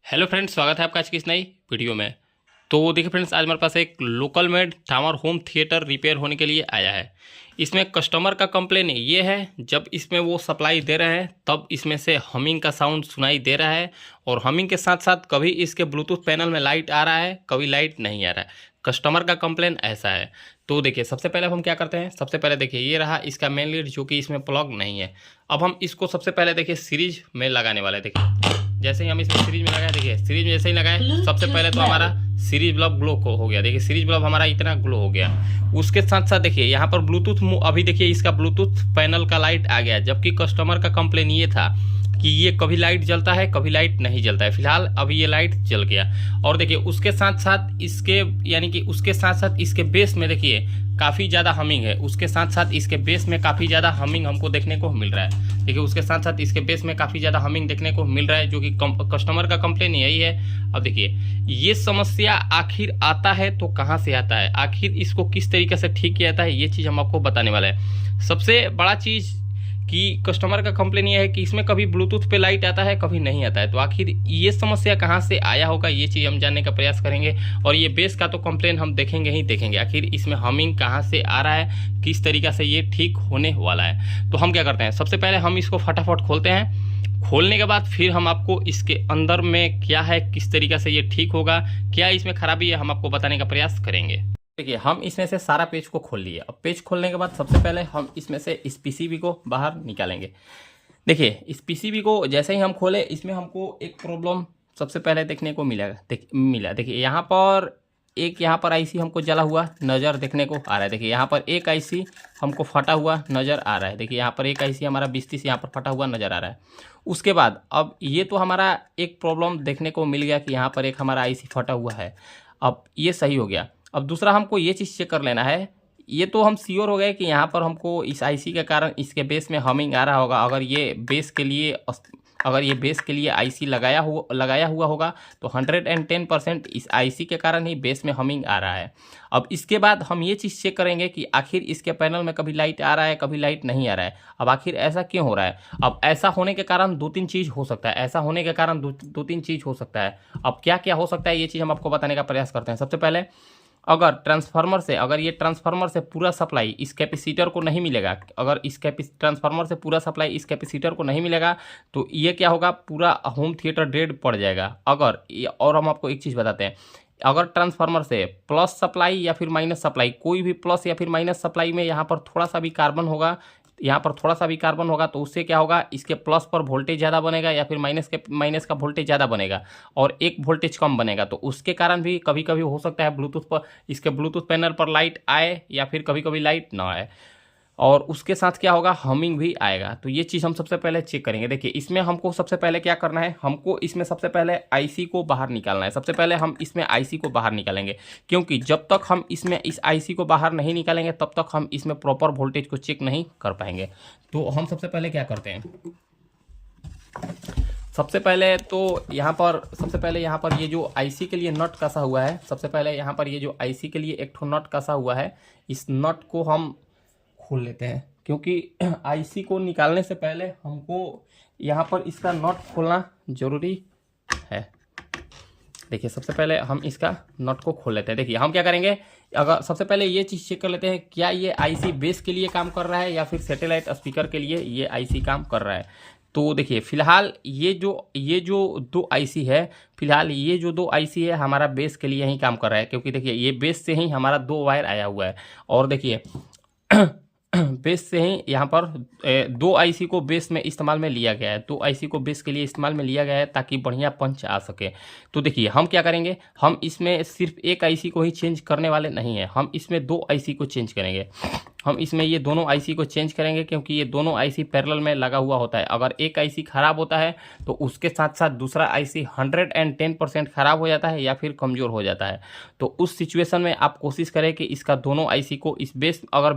Hello friends, स्वागत है आपका आज की इस नई वीडियो में। तो देखिए फ्रेंड्स, आज हमारे पास एक local made tower home theatre repair होने के लिए आया है। इसमें कस्टमर का कंप्लेन ये है, जब इसमें वो सप्लाई दे रहे हैं तब इसमें से हमिंग का साउंड सुनाई दे रहा है और हमिंग के साथ साथ कभी इसके ब्लूटूथ पैनल में लाइट आ रहा है, कभी लाइट नहीं आ रहा है। कस्टमर का कंप्लेन ऐसा है। तो देखिए, सबसे पहले हम क्या करते हैं, सबसे पहले देखिए ये रहा इसका मेन लीड जो कि इसमें प्लग नहीं है। अब हम इसको सबसे पहले देखिए सीरीज में लगाने वाले। देखिए जैसे ही हम इसमें सीरीज में लगाए, देखिए सीरीज में जैसे ही लगाए सबसे पहले तो हमारा सीरीज बल्ब ग्लो हो गया। देखिए सीरीज बल्ब हमारा इतना ग्लो हो गया। उसके साथ साथ देखिए यहाँ पर ब्लूटूथ, अभी देखिए इसका ब्लूटूथ पैनल का लाइट आ गया, जबकि कस्टमर का कंप्लेन ये था कि ये कभी लाइट जलता है कभी लाइट नहीं जलता है। फिलहाल अभी ये लाइट जल गया। और देखिए उसके साथ साथ इसके यानी कि उसके साथ साथ इसके बेस में देखिए काफ़ी ज़्यादा हमिंग है। उसके साथ साथ इसके बेस में काफ़ी ज़्यादा हमिंग हमको देखने को मिल रहा है। देखिए उसके साथ साथ इसके बेस में काफ़ी ज़्यादा हमिंग देखने को मिल रहा है, जो कि कस्टमर का कंप्लेन यही है। अब देखिए ये समस्या आखिर आता है तो कहाँ से आता है, आखिर इसको किस तरीके से ठीक किया जाता है, ये चीज़ हम आपको बताने वाला है। सबसे बड़ा चीज़ कि कस्टमर का कंप्लेन ये है कि इसमें कभी ब्लूटूथ पे लाइट आता है कभी नहीं आता है। तो आखिर ये समस्या कहाँ से आया होगा, ये चीज़ हम जानने का प्रयास करेंगे। और ये बेस का तो कंप्लेन हम देखेंगे ही देखेंगे, आखिर इसमें हमिंग कहाँ से आ रहा है, किस तरीक़े से ये ठीक होने वाला है। तो हम क्या करते हैं, सबसे पहले हम इसको फटाफट खोलते हैं। खोलने के बाद फिर हम आपको इसके अंदर में क्या है, किस तरीक़े से ये ठीक होगा, क्या इसमें खराबी है, हम आपको बताने का प्रयास करेंगे। देखिए हम इसमें से सारा पेज को खोल लिए। अब पेज खोलने के बाद सबसे पहले हम इसमें से इस पीसीबी को बाहर निकालेंगे। देखिए इस पीसीबी को जैसे ही हम खोले, इसमें हमको एक प्रॉब्लम सबसे पहले देखने को मिला। देखिए यहाँ पर आईसी हमको जला हुआ नज़र देखने को आ रहा है। देखिए यहाँ पर एक आईसी हमको फटा हुआ नज़र आ रहा है। देखिए यहाँ पर एक आईसी हमारा 20-30 यहाँ पर फटा हुआ नज़र आ रहा है। उसके बाद अब ये तो हमारा एक प्रॉब्लम देखने को मिल गया कि यहाँ पर एक हमारा आईसी फटा हुआ है। अब ये सही हो गया। अब दूसरा हमको ये चीज़ चेक कर लेना है, ये तो हम श्योर हो गए कि यहाँ पर हमको इस आईसी के कारण इसके बेस में हमिंग आ रहा होगा। अगर ये बेस के लिए आईसी लगाया हुआ होगा तो 110% इस आईसी के कारण ही बेस में हमिंग आ रहा है। अब इसके बाद हम ये चीज़ चेक करेंगे कि आखिर इसके पैनल में कभी लाइट आ रहा है कभी लाइट नहीं आ रहा है। अब आखिर ऐसा क्यों हो रहा है। अब ऐसा होने के कारण दो तीन चीज़ हो सकता है। अब क्या क्या हो सकता है, ये चीज़ हम आपको बताने का प्रयास करते हैं। सबसे पहले अगर ये ट्रांसफार्मर से पूरा सप्लाई इस कैपेसिटर को नहीं मिलेगा, अगर इस ट्रांसफार्मर से पूरा सप्लाई इस कैपेसिटर को नहीं मिलेगा तो ये क्या होगा, पूरा होम थिएटर डेड पड़ जाएगा। और हम आपको एक चीज़ बताते हैं, अगर ट्रांसफार्मर से प्लस सप्लाई या फिर माइनस सप्लाई, कोई भी प्लस या फिर माइनस सप्लाई में यहाँ पर थोड़ा सा भी कार्बन होगा तो उससे क्या होगा, इसके प्लस पर वोल्टेज ज़्यादा बनेगा या फिर माइनस का वोल्टेज ज़्यादा बनेगा और एक वोल्टेज कम बनेगा। तो उसके कारण भी कभी कभी हो सकता है इसके ब्लूटूथ पैनल पर लाइट आए या फिर कभी कभी लाइट ना आए, और उसके साथ क्या होगा, हमिंग भी आएगा। तो ये चीज़ हम सबसे पहले चेक करेंगे। देखिए इसमें हमको सबसे पहले क्या करना है, हमको इसमें सबसे पहले आईसी को बाहर निकालना है। सबसे पहले हम इसमें आईसी को बाहर निकालेंगे, क्योंकि जब तक हम इसमें इस आईसी को बाहर नहीं निकालेंगे तब तक हम इसमें प्रॉपर वोल्टेज को चेक नहीं कर पाएंगे। तो हम सबसे पहले क्या करते हैं, सबसे पहले यहाँ पर ये जो आईसी के लिए नट कसा हुआ है, सबसे पहले यहाँ पर ये जो आईसी के लिए एक ठो नट कसा हुआ है, इस नट को हम खोल लेते हैं, क्योंकि आईसी को निकालने से पहले हमको यहाँ पर इसका नट खोलना ज़रूरी है। देखिए सबसे पहले हम इसका नट को खोल लेते हैं। देखिए हम क्या करेंगे, अगर सबसे पहले ये चीज़ चेक कर लेते हैं, क्या ये आईसी बेस के लिए काम कर रहा है या फिर सैटेलाइट स्पीकर के लिए ये आईसी काम कर रहा है। तो देखिए फिलहाल ये जो दो आईसी है हमारा बेस के लिए ही काम कर रहा है, क्योंकि देखिए ये बेस से ही हमारा 2 वायर आया हुआ है। और देखिए बेस से ही यहाँ पर 2 आईसी को बेस में इस्तेमाल में लिया गया है, 2 आईसी को बेस के लिए इस्तेमाल में लिया गया है ताकि बढ़िया पंच आ सके। तो देखिए हम क्या करेंगे, हम इसमें सिर्फ एक आईसी को ही चेंज करने वाले नहीं हैं, हम इसमें 2 आईसी को चेंज करेंगे। हम इसमें ये दोनों आईसी को चेंज करेंगे, क्योंकि ये दोनों आईसी पैरेलल में लगा हुआ होता है। अगर एक आईसी खराब होता है तो उसके साथ साथ दूसरा आईसी 110% खराब हो जाता है या फिर कमज़ोर हो जाता है। तो उस सिचुएशन में आप कोशिश करें कि इसका दोनों आईसी को अगर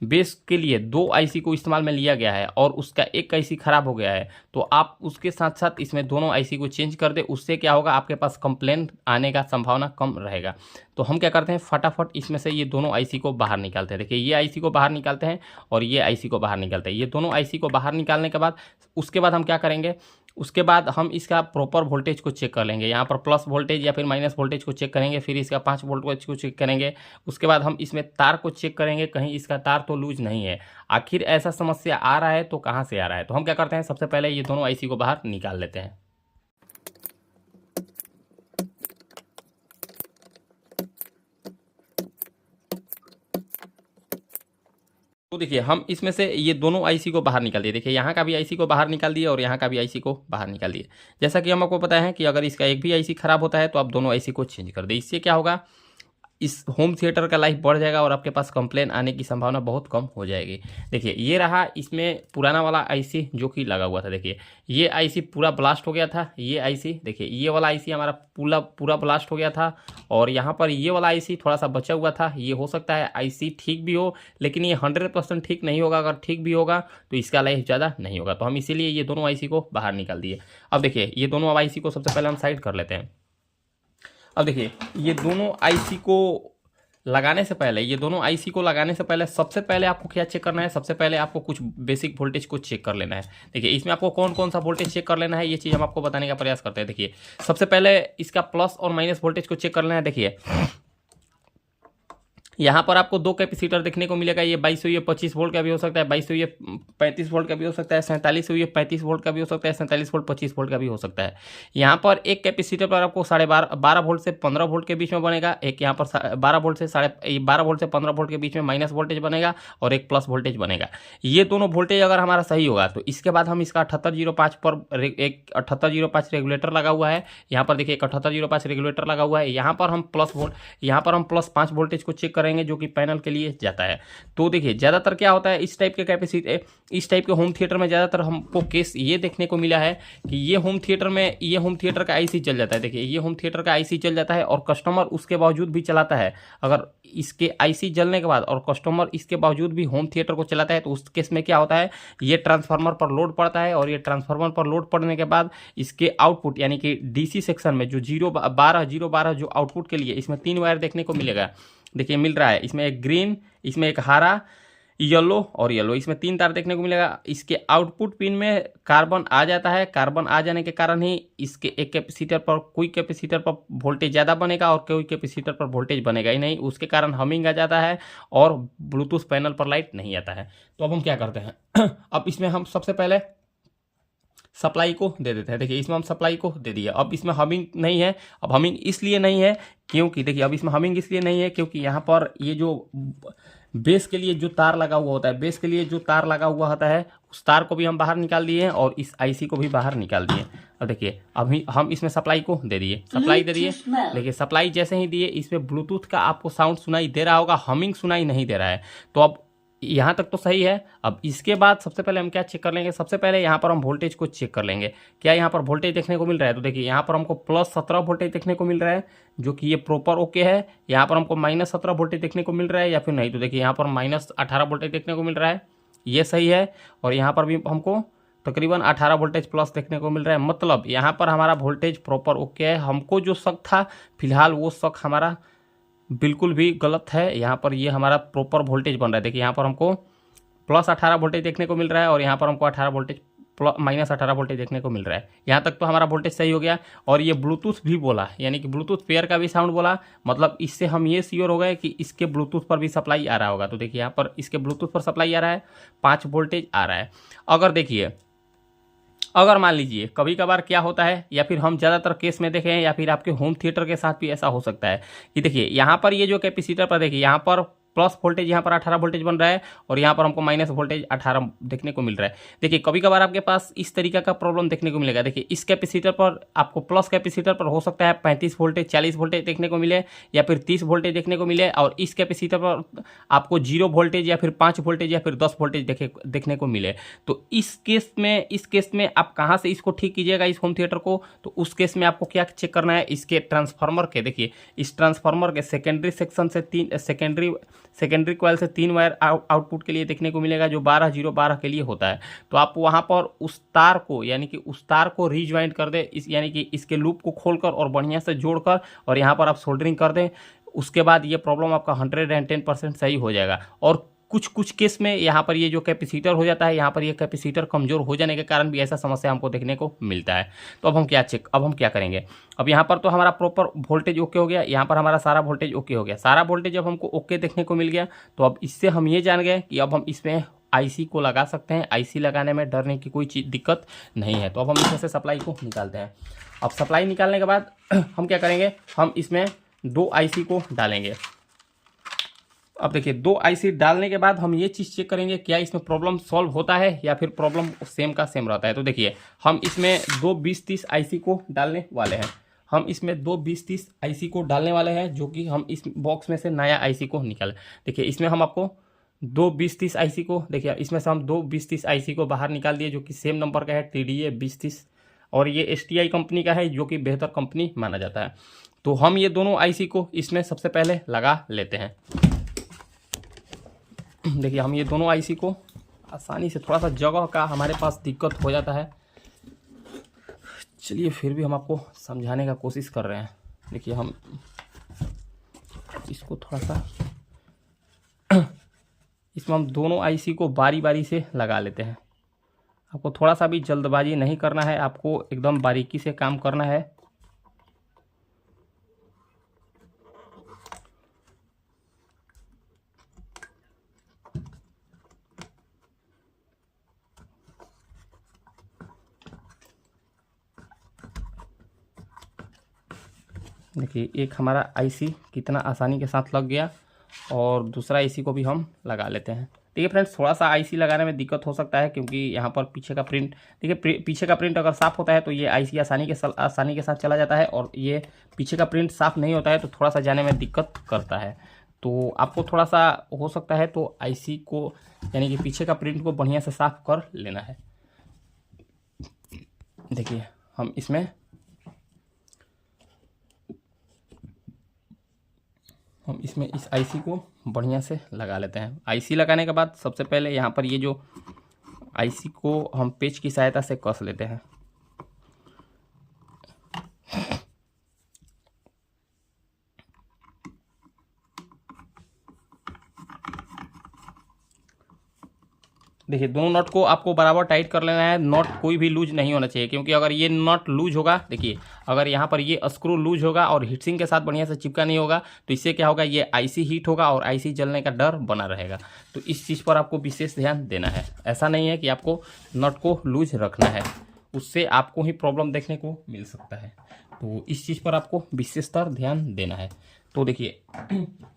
बेस के लिए 2 आईसी को इस्तेमाल में लिया गया है और उसका एक आईसी खराब हो गया है, तो आप उसके साथ साथ इसमें दोनों आईसी को चेंज कर दें। उससे क्या होगा, आपके पास कंप्लेन आने का संभावना कम रहेगा। तो हम क्या करते हैं, फटाफट इसमें से ये दोनों आईसी को बाहर निकालते हैं। देखिए ये आईसी को बाहर निकालते हैं और ये आईसी को बाहर निकालते हैं। ये दोनों आईसी को बाहर निकालने के बाद उसके बाद हम क्या करेंगे, उसके बाद हम इसका प्रॉपर वोल्टेज को चेक कर लेंगे, यहाँ पर प्लस वोल्टेज या फिर माइनस वोल्टेज को चेक करेंगे, फिर इसका 5 वोल्टेज को चेक करेंगे। उसके बाद हम इसमें तार को चेक करेंगे, कहीं इसका तार तो लूज नहीं है। आखिर ऐसा समस्या आ रहा है तो कहाँ से आ रहा है, तो हम क्या करते हैं, सबसे पहले ये दोनों आईसी को बाहर निकाल लेते हैं। तो देखिए हम इसमें से ये दोनों आईसी को बाहर निकाल दिए। देखिए यहाँ का भी आईसी को बाहर निकाल दिए और यहाँ का भी आईसी को बाहर निकाल दिए। जैसा कि हमको पता है कि अगर इसका एक भी आईसी खराब होता है तो आप दोनों आईसी को चेंज कर दें। इससे क्या होगा, इस होम थिएटर का लाइफ बढ़ जाएगा और आपके पास कंप्लेन आने की संभावना बहुत कम हो जाएगी। देखिए ये रहा इसमें पुराना वाला आईसी जो कि लगा हुआ था। देखिए ये आईसी पूरा ब्लास्ट हो गया था। ये आईसी देखिए, ये वाला आईसी हमारा पूरा ब्लास्ट हो गया था और यहाँ पर ये वाला आईसी थोड़ा सा बचा हुआ था। ये हो सकता है आईसी ठीक भी हो, लेकिन ये 100% ठीक नहीं होगा। अगर ठीक भी होगा तो इसका लाइफ ज़्यादा नहीं होगा। तो हम इसीलिए ये दोनों आईसी को बाहर निकाल दिए। अब देखिए ये दोनों आईसी को सबसे पहले हम साइड कर लेते हैं। अब देखिए ये दोनों आईसी को लगाने से पहले, ये दोनों आईसी को लगाने से पहले सबसे पहले आपको क्या चेक करना है, सबसे पहले आपको कुछ बेसिक वोल्टेज को चेक कर लेना है। देखिए इसमें आपको कौन कौन सा वोल्टेज चेक कर लेना है, ये चीज़ हम आपको बताने का प्रयास करते हैं। देखिए सबसे पहले इसका प्लस और माइनस वोल्टेज को चेक कर लेना है। देखिए यहाँ पर आपको दो कैपेसिटर देखने को मिलेगा। ये 2200 ये 25 वोल्ट का भी हो सकता है, 2200 ये 35 वोल्ट का भी हो सकता है, 4700 ये 35 वोल्ट का भी हो सकता है, 47 वोल्ट 25 वोल्ट का भी हो सकता है। यहाँ पर एक कैपेसिटर पर आपको 12.5 वोल्ट से 15 वोल्ट के बीच में बनेगा। एक यहाँ पर 12 वोल्ट से 15 वोल्ट के बीच में माइनस वोल्टेज बनेगा और एक प्लस वोल्टेज बनेगा। ये दोनों वोल्टेज अगर हमारा सही होगा तो इसके बाद हम इसका 7805 पर एक 7805 रेगुलेटर लगा हुआ है। यहाँ पर देखिए 7805 रेगुलेटर लगा हुआ है। यहाँ पर हम प्लस 5 वोल्टेज को चेक करेंगे जो कि पैनल के लिए जाता है। तो देखिए ज़्यादातर क्या होता है इस टाइप के कैपेसिटी, इस टाइप के होम थिएटर में ज़्यादातर हमको केस ये देखने को मिला है कि ये होम थिएटर का आईसी जल जाता है। देखिए ये होम थिएटर का आईसी जल जाता है और कस्टमर उसके बावजूद भी चलाता है। अगर इसके आईसी जलने के बाद और कस्टमर इसके बावजूद भी होम थिएटर को चलाता है तो उस केस में क्या होता है, ये ट्रांसफार्मर पर लोड पड़ता है और ये ट्रांसफार्मर पर लोड पड़ने के बाद इसके आउटपुट यानी कि डीसी सेक्शन में जो 012 जो आउटपुट के लिए इसमें 3 वायर देखने को मिलेगा। देखिए मिल रहा है, इसमें एक ग्रीन, इसमें एक हरा, येलो और येलो, इसमें 3 तार देखने को मिलेगा। इसके आउटपुट पिन में कार्बन आ जाता है। कार्बन आ जाने के कारण ही इसके एक कैपेसिटर पर कोई कैपेसिटर पर वोल्टेज ज़्यादा बनेगा और कोई कैपेसिटर पर वोल्टेज बनेगा ही नहीं। उसके कारण हमिंग आ जाता है और ब्लूटूथ पैनल पर लाइट नहीं आता है। तो अब हम क्या करते हैं अब इसमें हम सबसे पहले सप्लाई को दे देते हैं। देखिए इसमें हम सप्लाई को दे दिया। अब इसमें हमिंग नहीं है। अब हमिंग इसलिए नहीं है क्योंकि देखिए अब इसमें हमिंग इसलिए नहीं है क्योंकि यहाँ पर ये जो बेस के लिए जो तार लगा हुआ होता है, बेस के लिए जो तार लगा हुआ होता है उस तार को भी हम बाहर निकाल दिए हैं और इस आईसी को भी बाहर निकाल दिए। अब देखिए अभी हम इसमें सप्लाई को दे दिए, सप्लाई दे दिए। देखिए सप्लाई जैसे ही दिए इसमें ब्लूटूथ का आपको साउंड सुनाई दे रहा होगा, हमिंग सुनाई नहीं दे रहा है। तो अब यहाँ तक तो सही है। अब इसके बाद सबसे पहले हम क्या चेक कर लेंगे, सबसे पहले यहाँ पर हम वोल्टेज को चेक कर लेंगे। क्या यहाँ पर वोल्टेज देखने को मिल रहा है, तो देखिए यहाँ पर हमको +17 वोल्टेज देखने को मिल रहा है जो कि ये प्रॉपर ओके है। यहाँ पर हमको -17 वोल्टेज देखने को मिल रहा है या फिर नहीं, तो देखिए यहाँ पर -18 वोल्टेज देखने को मिल रहा है, ये सही है। और यहाँ पर भी हमको तकरीबन 18 वोल्टेज प्लस देखने को मिल रहा है। मतलब यहाँ पर हमारा वोल्टेज प्रॉपर ओके है। हमको जो शक था फिलहाल वो शक हमारा बिल्कुल भी गलत है। यहाँ पर ये हमारा प्रॉपर वोल्टेज बन रहा है। देखिए यहाँ पर हमको +18 वोल्टेज देखने को मिल रहा है और यहाँ पर हमको 18 वोल्टेज -18 वोल्टेज देखने को मिल रहा है। यहाँ तक तो हमारा वोल्टेज सही हो गया। और ये ब्लूटूथ भी बोला, यानी कि ब्लूटूथ पेयर का भी साउंड बोला। मतलब इससे हम ये श्योर हो गए कि इसके ब्लूटूथ पर भी सप्लाई आ रहा होगा। तो देखिए यहाँ पर इसके ब्लूटूथ पर सप्लाई आ रहा है, 5 वोल्टेज आ रहा है। अगर देखिए अगर मान लीजिए कभी कभार क्या होता है या फिर हम ज़्यादातर केस में देखें या फिर आपके होम थिएटर के साथ भी ऐसा हो सकता है कि देखिए यहाँ पर ये जो कैपेसिटर पर देखिए यहाँ पर प्लस वोल्टेज यहाँ पर 18 वोल्टेज बन रहा है और यहाँ पर हमको माइनस वोल्टेज 18 देखने को मिल रहा है। देखिए कभी कभार आपके पास इस तरीका का प्रॉब्लम देखने को मिलेगा। देखिए इस कैपेसिटर पर आपको प्लस कैपेसिटर पर हो सकता है 35 वोल्टेज 40 वोल्टेज देखने को मिले या फिर 30 वोल्टेज देखने को मिले और इस कैपेसिटर पर आपको 0 वोल्टेज या फिर 5 वोल्टेज या फिर 10 वोल्टेज देखने को मिले। तो इस केस में आप कहाँ से इसको ठीक कीजिएगा इस होम थिएटर को, तो उस केस में आपको क्या चेक करना है, इसके ट्रांसफार्मर के, देखिए इस ट्रांसफार्मर के सेकेंडरी सेक्शन से सेकेंडरी कॉइल से 3 वायर आउटपुट के लिए देखने को मिलेगा जो 12 के लिए होता है। तो आप वहाँ पर उस तार को यानी कि उस तार को रीज्वाइंट कर दें, यानी कि इसके लूप को खोलकर और बढ़िया से जोड़कर और यहाँ पर आप सोल्डरिंग कर दें। उसके बाद ये प्रॉब्लम आपका 110% सही हो जाएगा। और कुछ कुछ केस में यहाँ पर ये जो कैपेसिटर हो जाता है, यहाँ पर ये कैपेसिटर कमज़ोर हो जाने के कारण भी ऐसा समस्या हमको देखने को मिलता है। तो अब हम क्या करेंगे, अब यहाँ पर तो हमारा प्रॉपर वोल्टेज ओके हो गया, यहाँ पर हमारा सारा वोल्टेज ओके हो गया। सारा वोल्टेज जब हमको ओके देखने को मिल गया तो अब इससे हम ये जान गए कि अब हम इसमें आईसी को लगा सकते हैं। आईसी लगाने में डरने की कोई चीज़ दिक्कत नहीं है। तो अब हम इसमें से सप्लाई को निकालते हैं। अब सप्लाई निकालने के बाद हम क्या करेंगे, हम इसमें 2 आईसी को डालेंगे। अब देखिए 2 आईसी डालने के बाद हम ये चीज़ चेक करेंगे क्या इसमें प्रॉब्लम सॉल्व होता है या फिर प्रॉब्लम सेम का सेम रहता है। तो देखिए हम इसमें 2 20-30 आईसी को डालने वाले हैं। हम इसमें 2 20-30 आईसी को डालने वाले हैं, जो कि हम इस बॉक्स में से नया आईसी को निकालें। देखिए इसमें हम आपको 2 20-30 आईसी को, देखिए इसमें से हम 2 20-30 आईसी को बाहर निकाल दिए, जो कि सेम नंबर का है TDA 2030, और ये STI कंपनी का है, जो कि बेहतर कंपनी माना जाता है। तो हम ये दोनों आईसी को इसमें सबसे पहले लगा लेते हैं। देखिए हम ये दोनों आईसी को आसानी से, थोड़ा सा जगह का हमारे पास दिक्कत हो जाता है, चलिए फिर भी हम आपको समझाने का कोशिश कर रहे हैं। देखिए हम इसको थोड़ा सा इसमें हम दोनों आईसी को बारी बारी से लगा लेते हैं। आपको थोड़ा सा भी जल्दबाजी नहीं करना है, आपको एकदम बारीकी से काम करना है। देखिए एक हमारा आईसी कितना आसानी के साथ लग गया, और दूसरा आईसी को भी हम लगा लेते हैं। देखिए फ्रेंड्स, थोड़ा सा आईसी लगाने में दिक्कत हो सकता है, क्योंकि यहाँ पर पीछे का प्रिंट, देखिए पीछे का प्रिंट अगर साफ़ होता है तो ये आईसी आसानी के साथ चला जाता है, और ये पीछे का प्रिंट साफ़ नहीं होता है तो थोड़ा सा जाने में दिक्कत करता है। तो आपको थोड़ा सा हो सकता है तो आईसी को, यानी कि पीछे का प्रिंट को बढ़िया से साफ़ कर लेना है। देखिए हम इसमें इस आईसी को बढ़िया से लगा लेते हैं। आईसी लगाने के बाद सबसे पहले यहाँ पर ये जो आईसी को हम पेच की सहायता से कस लेते हैं। देखिए दोनों नट को आपको बराबर टाइट कर लेना है, नट कोई भी लूज नहीं होना चाहिए, क्योंकि अगर ये नट लूज होगा, देखिए अगर यहाँ पर ये स्क्रू लूज होगा और हीटसिंक के साथ बढ़िया से चिपका नहीं होगा तो इससे क्या होगा, ये आईसी हीट होगा और आईसी जलने का डर बना रहेगा। तो इस चीज़ पर आपको विशेष ध्यान देना है। ऐसा नहीं है कि आपको नट को लूज रखना है, उससे आपको ही प्रॉब्लम देखने को मिल सकता है। तो इस चीज़ पर आपको विशेषतर ध्यान देना है। तो देखिए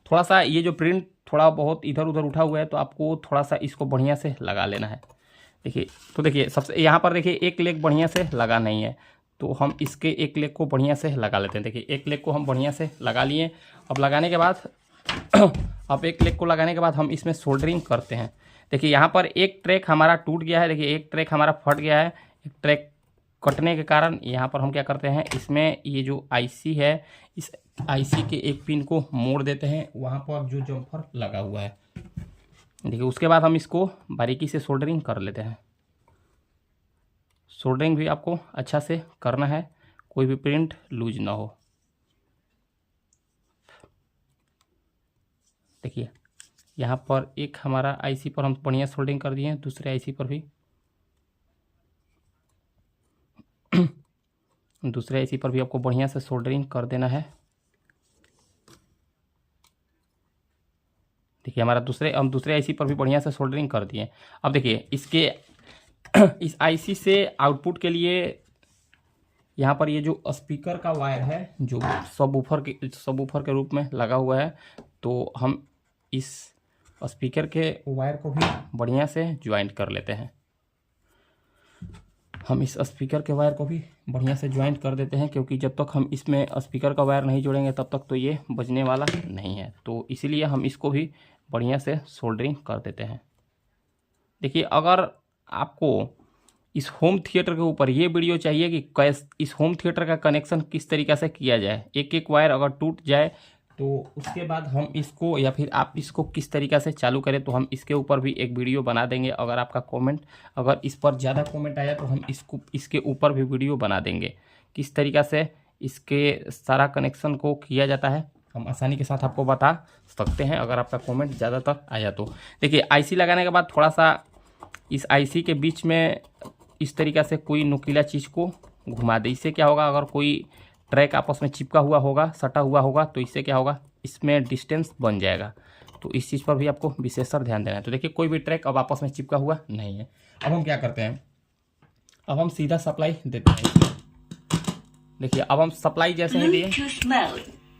थोड़ा सा ये जो प्रिंट थोड़ा बहुत इधर उधर उठा हुआ है, तो आपको थोड़ा सा इसको बढ़िया से लगा लेना है। देखिए तो देखिए सबसे यहाँ पर देखिए एक लेग बढ़िया से लगा नहीं है, तो हम इसके एक लेग को बढ़िया से लगा लेते हैं। देखिए एक लेग को हम बढ़िया से लगा लिए। अब लगाने के बाद अब एक लेग को लगाने के बाद हम इसमें सोल्डरिंग करते हैं। देखिए यहाँ पर एक ट्रैक हमारा टूट गया है, देखिए एक ट्रैक हमारा फट गया है। एक ट्रैक कटने के कारण यहाँ पर हम क्या करते हैं, इसमें ये जो आईसी है, इस आईसी के एक पिन को मोड़ देते हैं वहाँ पर जो जम्फर लगा हुआ है। देखिए उसके बाद हम इसको बारीकी से सोल्डरिंग कर लेते हैं। सोल्डरिंग भी आपको अच्छा से करना है, कोई भी प्रिंट लूज ना हो। देखिए यहाँ पर एक हमारा आईसी पर हम बढ़िया सोल्डरिंग कर दिए हैं, दूसरे आईसी पर भी दूसरे आईसी पर भी आपको बढ़िया से सोल्डरिंग कर देना है। देखिए हमारा हम दूसरे आईसी पर भी बढ़िया से सोल्डरिंग कर दिए। अब देखिए इसके इस आईसी से आउटपुट के लिए यहाँ पर ये जो स्पीकर का वायर है, जो सबवूफर के रूप में लगा हुआ है, तो हम इस स्पीकर के वायर को भी बढ़िया से ज्वाइंट कर लेते हैं। हम इस स्पीकर के वायर को भी बढ़िया से ज्वाइंट कर देते हैं, क्योंकि जब तक हम इसमें स्पीकर का वायर नहीं जोड़ेंगे तब तक तो ये बजने वाला नहीं है। तो इसीलिए हम इसको भी बढ़िया से सोल्डरिंग कर देते हैं। देखिए अगर आपको इस होम थिएटर के ऊपर ये वीडियो चाहिए कि इस होम थिएटर का कनेक्शन किस तरीक़े से किया जाए, एक एक वायर अगर टूट जाए तो उसके बाद हम इसको, या फिर आप इसको किस तरीक़े से चालू करें, तो हम इसके ऊपर भी एक वीडियो बना देंगे। अगर आपका अगर इस पर ज़्यादा कमेंट आया तो हम इसके ऊपर भी वीडियो बना देंगे, किस तरीक़ा से इसके सारा कनेक्शन को किया जाता है। हम आसानी के साथ आपको बता सकते हैं अगर आपका कमेंट ज़्यादातर आया तो। देखिए आईसी लगाने के बाद थोड़ा सा इस आईसी के बीच में इस तरीक़ा से कोई नुकीला चीज़ को घुमा दे। इससे क्या होगा, अगर कोई ट्रैक आपस में चिपका हुआ होगा, सटा हुआ होगा, तो इससे क्या होगा, इसमें डिस्टेंस बन जाएगा। तो इस चीज़ पर भी आपको विशेषकर ध्यान देना है। तो देखिए कोई भी ट्रैक अब आपस में चिपका हुआ नहीं है। अब हम क्या करते हैं, अब हम सीधा सप्लाई देते हैं। देखिए अब हम सप्लाई जैसे ही दिए,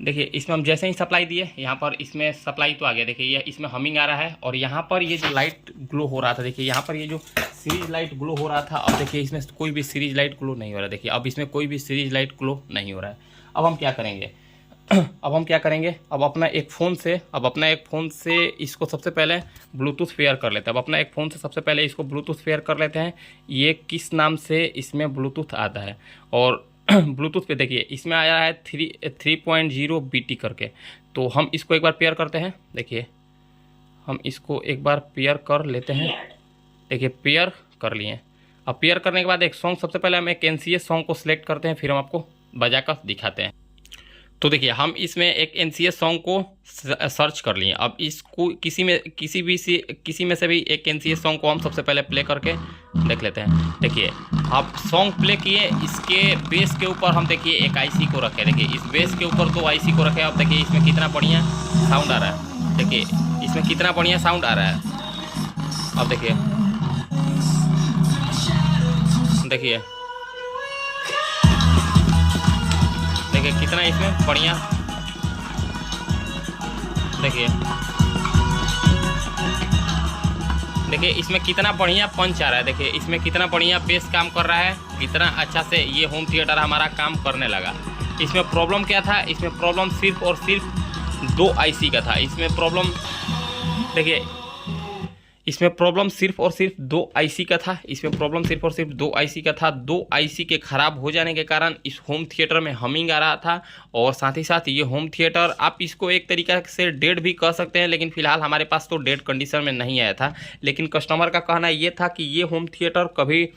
देखिए इसमें हम जैसे ही सप्लाई दिए, यहाँ पर इसमें सप्लाई तो आ गया। देखिए ये इसमें हमिंग आ रहा है और यहाँ पर ये जो लाइट ग्लो हो रहा था, देखिए यहाँ पर ये जो सीरीज लाइट ग्लो हो रहा था, अब देखिए इसमें कोई भी सीरीज लाइट ग्लो नहीं हो रहा है। देखिए अब इसमें कोई भी सीरीज लाइट ग्लो नहीं हो रहा है। अब हम क्या करेंगे, अब अपना एक फ़ोन से इसको सबसे पहले ब्लूटूथ पेयर कर लेते हैं। अब अपना एक फ़ोन से सबसे पहले इसको ब्लूटूथ पेयर कर लेते हैं। ये किस नाम से इसमें ब्लूटूथ आता है, और ब्लूटूथ पे देखिए इसमें आया है 3.0 BT करके। तो हम इसको एक बार पेयर करते हैं। देखिए हम इसको एक बार पेयर कर लेते हैं। देखिए पेयर कर लिए। अब पेयर करने के बाद एक सॉन्ग, सबसे पहले हम एक NCS सॉन्ग को सिलेक्ट करते हैं, फिर हम आपको बजा कर दिखाते हैं। तो देखिए हम इसमें एक NCS सॉन्ग को सर्च कर लिए। अब इसको किसी में से भी एक NCS सॉन्ग को हम सबसे पहले प्ले करके देख लेते हैं। देखिए आप सॉन्ग प्ले किए, इसके बेस के ऊपर हम देखिए एक IC को रखे। देखिए इस बेस के ऊपर 2 IC को रखे। अब देखिए इसमें कितना बढ़िया साउंड आ रहा है। देखिए इसमें कितना बढ़िया साउंड आ रहा है। अब देखिए कितना इसमें बढ़िया, देखिए इसमें कितना बढ़िया पंच आ रहा है। देखिए इसमें कितना बढ़िया बेस काम कर रहा है, कितना अच्छा से ये होम थिएटर हमारा काम करने लगा। इसमें प्रॉब्लम क्या था, इसमें प्रॉब्लम सिर्फ और सिर्फ 2 IC का था। इसमें प्रॉब्लम देखिए, इसमें प्रॉब्लम सिर्फ और सिर्फ 2 IC का था। इसमें प्रॉब्लम सिर्फ और सिर्फ 2 IC का था। 2 IC के ख़राब हो जाने के कारण इस होम थिएटर में हमिंग आ रहा था, और साथ ही साथ ये होम थिएटर आप इसको एक तरीक़ा से डेड भी कह सकते हैं, लेकिन फ़िलहाल हमारे पास तो डेड कंडीशन में नहीं आया था। लेकिन कस्टमर का कहना ये था कि ये होम थिएटर कभी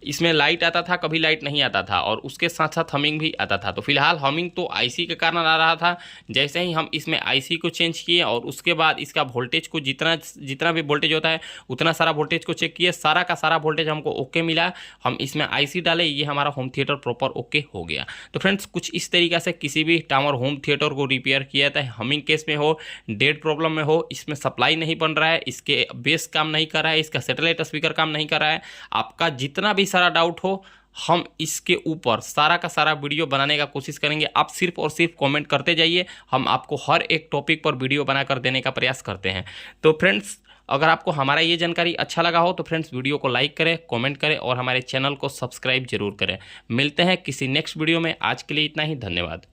इसमें लाइट आता था, कभी लाइट नहीं आता था, और उसके साथ साथ हमिंग भी आता था। तो फिलहाल हमिंग तो IC के कारण आ रहा था। जैसे ही हम इसमें IC को चेंज किए और उसके बाद इसका वोल्टेज को जितना भी वोल्टेज होता है उतना सारा वोल्टेज को चेक किए, सारा का सारा वोल्टेज हमको ओके मिला। हम इसमें IC डाले, ये हमारा होम थिएटर प्रॉपर ओके हो गया। तो फ्रेंड्स कुछ इस तरीक़े से किसी भी टावर होम थिएटर को रिपेयर किया जाता है। हमिंग केस में हो, डेड प्रॉब्लम में हो, इसमें सप्लाई नहीं बन रहा है, इसके बेस काम नहीं कर रहा है, इसका सैटेलाइट स्पीकर काम नहीं कर रहा है, आपका जितना भी सारा डाउट हो, हम इसके ऊपर सारा का सारा वीडियो बनाने का कोशिश करेंगे। आप सिर्फ और सिर्फ कमेंट करते जाइए, हम आपको हर एक टॉपिक पर वीडियो बनाकर देने का प्रयास करते हैं। तो फ्रेंड्स अगर आपको हमारा ये जानकारी अच्छा लगा हो तो फ्रेंड्स वीडियो को लाइक करें, कमेंट करें और हमारे चैनल को सब्सक्राइब जरूर करें। मिलते हैं किसी नेक्स्ट वीडियो में। आज के लिए इतना ही, धन्यवाद।